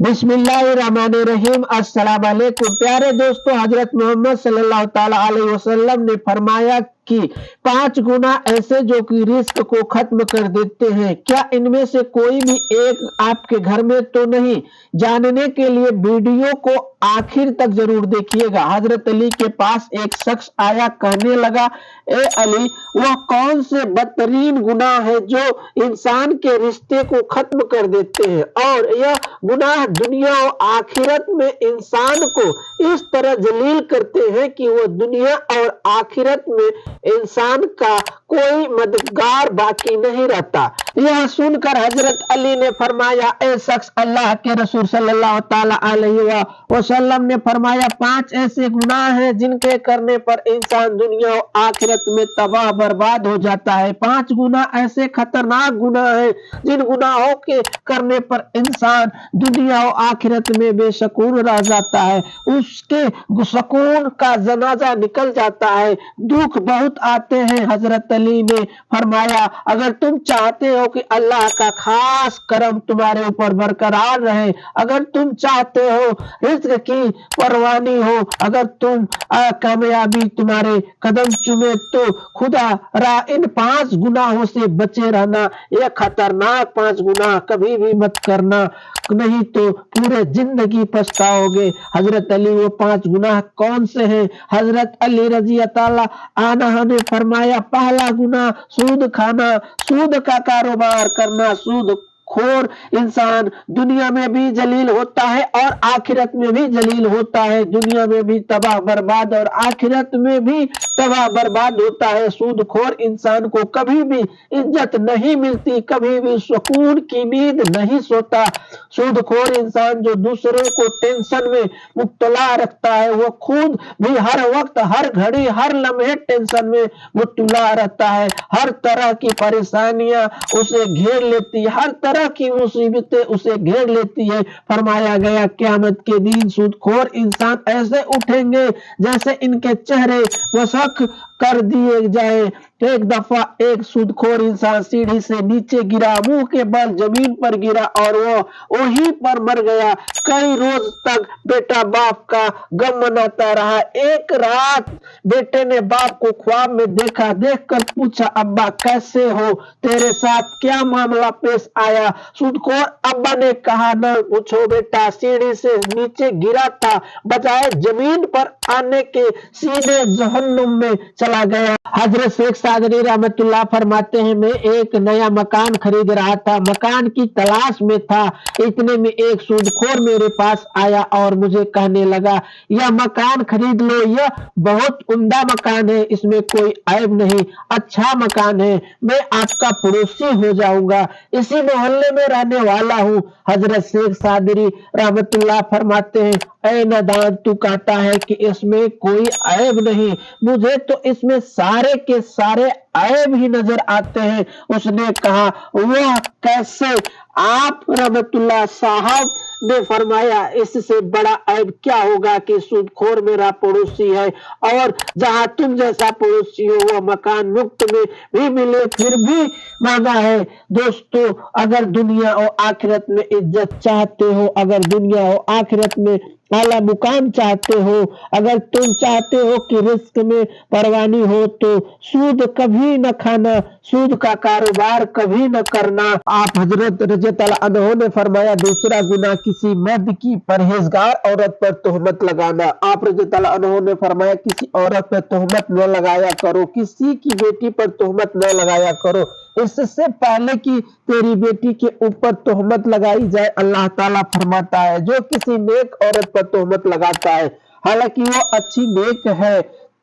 बिस्मिल्लाहिर्रहमानिर्रहीम। अस्सलाम वालेकुम। प्यारे दोस्तों, हजरत मोहम्मद सल्लल्लाहु ताला अलैहि वसल्लम ने फरमाया कि 5 गुना ऐसे जो कि रिस्क को खत्म कर देते हैं। क्या इनमें से कोई भी एक आपके घर में तो नहीं? जानने के लिए वीडियो को आखिर तक जरूर देखिएगा। हजरत अली के पास एक शख्स आया, कहने लगा, ए अली, वह कौन से बदतरीन गुनाह है जो इंसान के रिश्ते को खत्म कर देते हैं, और यह गुनाह दुनिया और आखिरत में इंसान को इस तरह जलील करते हैं कि वह दुनिया और आखिरत में इंसान का कोई मददगार बाकी नहीं रहता। यह सुनकर हजरत अली ने फरमाया, ए शख्स, अल्लाह के रसूल सल्लल्लाहु ताला अलैहि वसल्लम ने फरमाया, 5 ऐसे गुनाह हैं जिनके करने पर इंसान दुनिया और आखिरत में तबाह बर्बाद हो जाता है। 5 गुनाह ऐसे खतरनाक गुनाह हैं जिन गुनाहों के करने पर इंसान दुनिया और आखिरत में बेसकून रह जाता है, उसके सुकून का जनाजा निकल जाता है, दुख बहुत आते हैं। हजरत अली ने फरमाया, अगर तुम चाहते हो कि अल्लाह का खास करम तुम्हारे ऊपर बरकरार रहे, अगर तुम चाहते हो रिज़्क़ की परवानी हो, अगर तुम कामयाबी तुम्हारे कदम चुमे, तो खुदा रा इन 5 गुनाहों से बचे रहना। यह खतरनाक 5 गुनाह कभी भी मत करना, नहीं तो पूरे जिंदगी पछताओगे। हजरत अली वो 5 गुनाह कौन से हैं? हजरत अली रजी अल्लाह अन्हु ने फरमाया, पहला गुनाह सूद खाना, सूद का कारोबार करना। सूद खोर इंसान दुनिया में भी जलील होता है और आखिरत में भी जलील होता है। दुनिया में भी तबाह बर्बाद और आखिरत में भी तबाह बर्बाद होता है। सूद खोर इंसान को कभी भी इज्जत नहीं मिलती, कभी भी सुकून की नींद नहीं सोता। सूद खोर इंसान जो दूसरों को टेंशन में मुब्तला रखता है, वो खुद भी हर वक्त, हर घड़ी, हर लम्हे टेंशन में मुब्तला रहता है। हर तरह की परेशानियां उसे घेर लेती है, हर तरह की मुसीबतें उसे घेर लेती है। फरमाया गया, क़यामत के दिन सूदखोर इंसान ऐसे उठेंगे जैसे इनके चेहरे वसख कर दिए जाए। एक दफा एक सूदखोर इंसान सीढ़ी से नीचे गिरा, मुंह के बल जमीन पर गिरा और वो वहीं पर मर गया। कई रोज तक बेटा बाप का गम मनाता रहा। एक रात बेटे ने बाप को ख्वाब में देखा, देखकर पूछा, अब्बा कैसे हो, तेरे साथ क्या मामला पेश आया? सूदखोर अब्बा ने कहा, न पूछो बेटा, सीढ़ी से नीचे गिरा था, बजाय जमीन पर आने के सीधे जहन्नुम में चला गया। हजरत शेख सादरी रहमतुल्लाह फरमाते हैं, मैं एक नया मकान खरीद रहा था, मकान की तलाश में था। इतने में एक सूदखोर मेरे पास आया और मुझे कहने लगा, यह मकान खरीद लो, यह बहुत उम्दा मकान है, इसमें कोई ऐब नहीं, अच्छा मकान है, मैं आपका पड़ोसी हो जाऊंगा, इसी मोहल्ले में रहने वाला हूँ। हजरत शेख सादरी रहमतुल्लाह फरमाते हैं, ऐ नादान, तू कहता है कि इसमें कोई ऐब नहीं, मुझे तो इसमें सारे के सारे ऐब ही नजर आते हैं। उसने कहा, वह कैसे? आप रहमतुल्लाह साहब ने फरमाया, इससे बड़ा ऐब क्या होगा कि सूदखोर मेरा पड़ोसी है, और जहां तुम जैसा पड़ोसी हो वह मकान मुफ्त में भी मिले फिर भी महंगा है। दोस्तों, अगर दुनिया और आखिरत में इज्जत चाहते हो, अगर दुनिया और आखिरत में आला मुकाम चाहते हो, अगर तुम चाहते हो कि रिस्क में परवानी हो, तो सूद कभी न खाना, सूद का कारोबार कभी न करना। आप हजरत रज़ियल्लाहु अन्हु ने फरमाया, दूसरा गुनाह किसी मर्द की परहेजगार औरत पर तोहमत लगाना। आप रज़ियल्लाहु अन्हु ने फरमाया, किसी औरत पर तोहमत न लगाया करो, किसी की बेटी पर तोहमत न लगाया करो, इससे पहले कि तेरी बेटी के ऊपर तोहमत लगाई जाए। अल्लाह ताला फरमाता है, जो किसी नेक औरत पर तोहमत लगाता है, हालांकि वो अच्छी नेक है,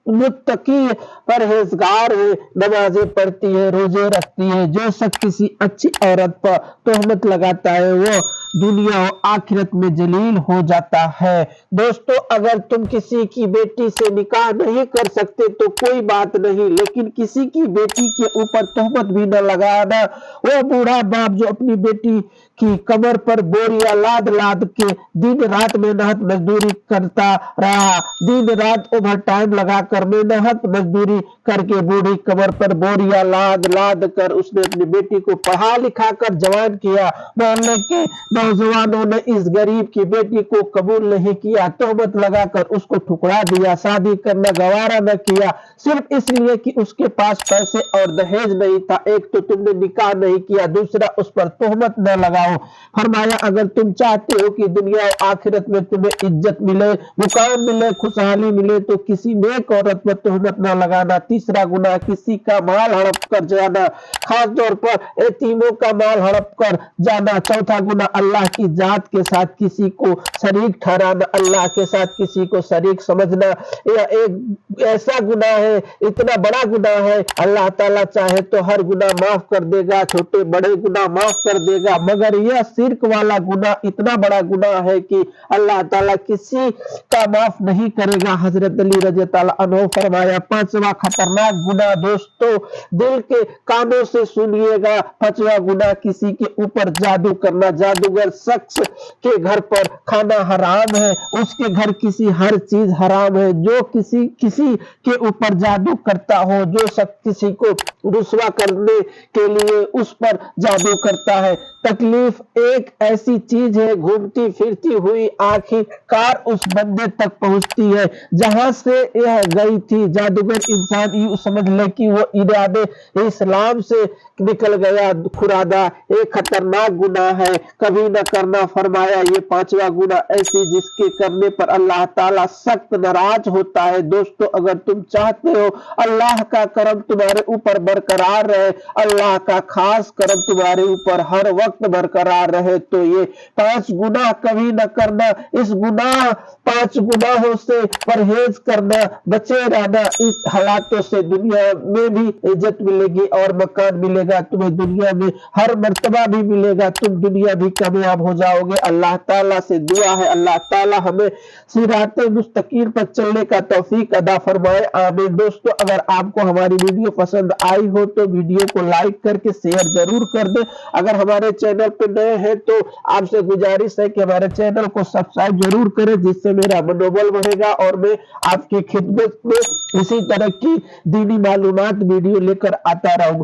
मुत्तकी परहेजगार है, नमाजें पढ़ती है, रोजे रखती है, जो शख्स किसी अच्छी औरत पर तोहमत लगाता है वो दुनिया और आखिरत में जलील हो जाता है। दोस्तों, अगर तुम किसी की बेटी से निकाह नहीं कर सकते तो कोई बात नहीं, लेकिन किसी की बेटी के ऊपर तोहमत भी न लगाना। वो बूढ़ा बाप जो अपनी बेटी की कमर पर बोरियां लाद लाद के दिन रात मेहनत मजदूरी करता रहा। दिन रात ओवर टाइम लगाकर मेहनत मजदूरी करके बूढ़ी कमर पर बोरियां लाद लाद कर उसने अपनी बेटी को पढ़ा लिखा कर जवान किया। मोहल्ले के नौजवानों ने इस गरीब की बेटी को कबूल नहीं किया, तोहमत लगाकर उसको ठुकरा दिया, शादी करना गवारा न किया, सिर्फ इसलिए कि उसके पास पैसे और दहेज नहीं था। एक तो तुमने निकाह नहीं किया, दूसरा उस पर तोहमत न लगाओ। फरमाया अगर तुम चाहते हो कि दुनिया और आखिरत में तुम्हें इज्जत मिले, मुकाम मिले, खुशहाली मिले, तो किसी नेक औरत पर तोहमत न लगाना। तीसरा गुनाह किसी का माल हड़प कर जाना, खास तौर पर यतीमों का माल हड़प कर जाना। चौथा गुनाह अल्लाह की जात के साथ किसी को शरीक ठहराना, अल्लाह के साथ किसी को शरीक समझना। यह एक ऐसा गुनाह है, इतना बड़ा गुनाह है, अल्लाह ताला चाहे तो हर गुनाह माफ कर देगा, छोटे बड़े गुनाह माफ कर देगा, मगर यह शिर्क वाला गुनाह इतना बड़ा गुनाह है कि अल्लाह ताला किसी का माफ नहीं करेगा। हजरत अली रज़ी अल्लाह अन्हु फरमाया पांचवा खतरनाक गुनाह दोस्तों दिल के कानों से सुनिएगा, पांचवा गुनाह किसी के ऊपर जादू करना। जादूगर शख्स के घर पर खाना हराम है, उसके घर किसी हर चीज हराम है। जो किसी के ऊपर जादू करता हो, जो शख्स किसी को रुसवा करने के लिए उस पर जादू करता है। तकलीफ एक ऐसी चीज है, घूमती फिरती हुई आखिरकार उस बंदे तक पहुंचती है जहां से यह गई थी। जादूगर इंसान यूं समझ ले कि वो इरादे इस्लाम से निकल गया। खुरादा एक खतरनाक गुनाह है, कभी न करना। फरमाया ये पांचवा गुनाह ऐसी जिसके करने पर अल्लाह ताला सख्त नाराज होता है। दोस्तों अगर तुम चाहते हो अल्लाह का करम तुम्हारे ऊपर बरकरार रहे, अल्लाह का खास करम तुम्हारे ऊपर हर वक्त बरकरार रहे, तो ये पांच गुनाह कभी न करना। इस गुनाह पांच गुनाहों से परहेज करना, बचे रहना। इस हालातों से दुनिया में भी इज्जत मिलेगी और मकान मिलेगा, तुम्हें दुनिया में हर मर्तबा भी मिलेगा, तुम दुनिया भी कामयाब हो जाओगे। अल्लाह ताला से दुआ है अल्लाह ताला हमें सिराते मुस्तकीम पर चलने का तौफीक अदा फरमाए, आमीन। दोस्तों अगर आपको हमारी वीडियो पसंद आई हो तो वीडियो को लाइक करके शेयर जरूर कर दे। अगर हमारे चैनल पे नए हैं तो आपसे गुजारिश है कि हमारे चैनल को सब्सक्राइब जरूर करें, जिससे मेरा मनोबल बढ़ेगा और मैं आपकी खिदमत में इसी तरह की दीनी मालूमात वीडियो लेकर आता रहूंगा।